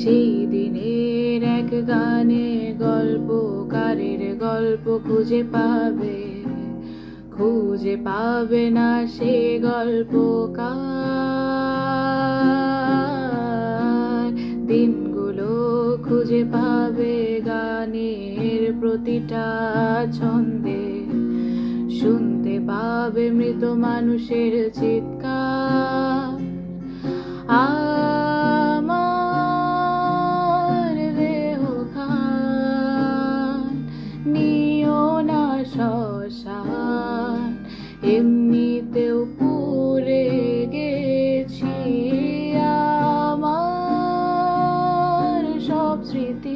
সেই দিনের এক গানে গল্পকারের গল্প খুঁজে পাবে না সে গল্পকার। দিনগুলো খুঁজে পাবে গানের প্রতিটা ছন্দে, শুনতে পাবে মৃত মানুষের চিৎকার। আমার দেহ খান নিও না শ্মশান, এমনিতেও পুড়ে গেছি। আমার সব স্মৃতি